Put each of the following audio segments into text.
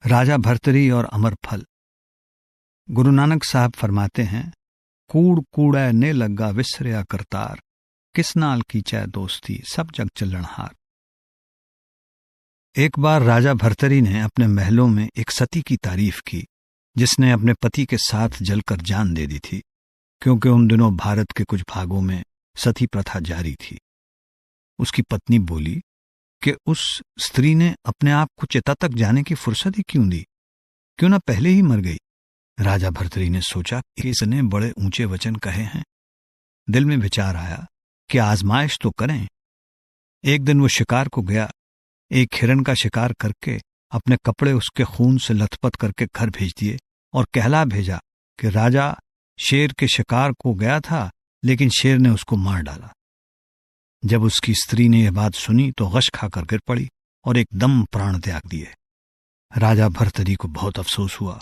राजा भर्तरी और अमर फल। गुरु नानक साहब फरमाते हैं, कूड़ कूड़ै ने लग्गा विसरिया करतार, किस नाल कीचै दोस्ती सब जग चलण हार। एक बार राजा भर्तरी ने अपने महलों में एक सती की तारीफ की जिसने अपने पति के साथ जलकर जान दे दी थी, क्योंकि उन दिनों भारत के कुछ भागों में सती प्रथा जारी थी। उसकी पत्नी बोली कि उस स्त्री ने अपने आप को चिता तक जाने की फुर्सत ही क्यों दी, क्यों ना पहले ही मर गई। राजा भर्तरी ने सोचा कि इसने बड़े ऊंचे वचन कहे हैं। दिल में विचार आया कि आजमाइश तो करें। एक दिन वो शिकार को गया, एक हिरन का शिकार करके अपने कपड़े उसके खून से लथपथ करके घर भेज दिए और कहला भेजा कि राजा शेर के शिकार को गया था, लेकिन शेर ने उसको मार डाला। जब उसकी स्त्री ने यह बात सुनी तो गश खाकर गिर पड़ी और एकदम प्राण त्याग दिए। राजा भर्तरी को बहुत अफसोस हुआ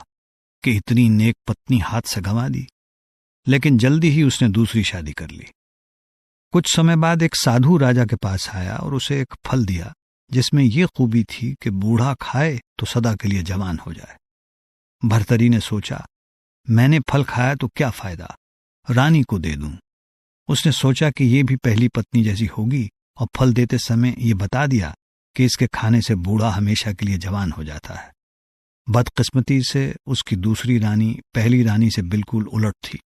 कि इतनी नेक पत्नी हाथ से गंवा दी, लेकिन जल्दी ही उसने दूसरी शादी कर ली। कुछ समय बाद एक साधु राजा के पास आया और उसे एक फल दिया जिसमें यह खूबी थी कि बूढ़ा खाए तो सदा के लिए जवान हो जाए। भर्तरी ने सोचा, मैंने फल खाया तो क्या फायदा, रानी को दे दूं। उसने सोचा कि यह भी पहली पत्नी जैसी होगी और फल देते समय यह बता दिया कि इसके खाने से बूढ़ा हमेशा के लिए जवान हो जाता है। बदकिस्मती से उसकी दूसरी रानी पहली रानी से बिल्कुल उलट थी।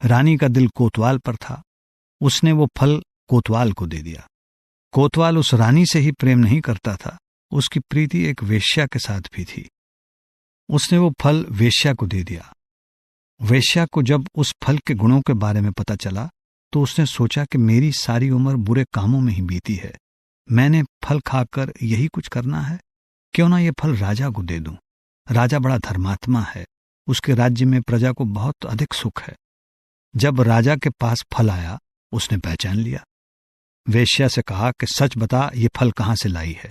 रानी का दिल कोतवाल पर था। उसने वो फल कोतवाल को दे दिया। कोतवाल उस रानी से ही प्रेम नहीं करता था, उसकी प्रीति एक वेश्या के साथ भी थी। उसने वो फल वेश्या को दे दिया। वेश्या को जब उस फल के गुणों के बारे में पता चला तो उसने सोचा कि मेरी सारी उम्र बुरे कामों में ही बीती है, मैंने फल खाकर यही कुछ करना है, क्यों ना ये फल राजा को दे दूं। राजा बड़ा धर्मात्मा है, उसके राज्य में प्रजा को बहुत अधिक सुख है। जब राजा के पास फल आया उसने पहचान लिया। वेश्या से कहा कि सच बता, ये फल कहां से लाई है।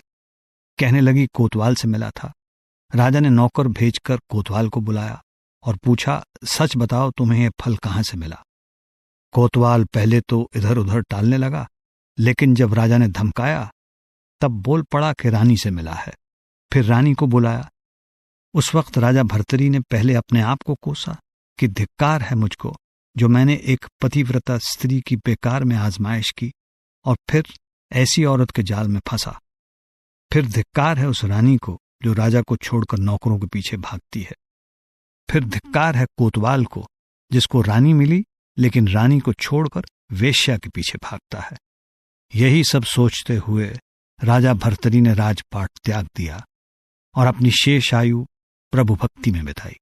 कहने लगी, कोतवाल से मिला था। राजा ने नौकर भेजकर कोतवाल को बुलाया और पूछा, सच बताओ तुम्हें यह फल कहां से मिला। कोतवाल पहले तो इधर उधर टालने लगा, लेकिन जब राजा ने धमकाया तब बोल पड़ा कि रानी से मिला है। फिर रानी को बुलाया। उस वक्त राजा भर्तरी ने पहले अपने आप को कोसा कि धिक्कार है मुझको जो मैंने एक पतिव्रता स्त्री की बेकार में आजमाइश की और फिर ऐसी औरत के जाल में फंसा। फिर धिक्कार है उस रानी को जो राजा को छोड़कर नौकरों के पीछे भागती है। फिर धिक्कार है कोतवाल को जिसको रानी मिली लेकिन रानी को छोड़कर वेश्या के पीछे भागता है। यही सब सोचते हुए राजा भर्तरी ने राजपाट त्याग दिया और अपनी शेष आयु प्रभु भक्ति में बिताई।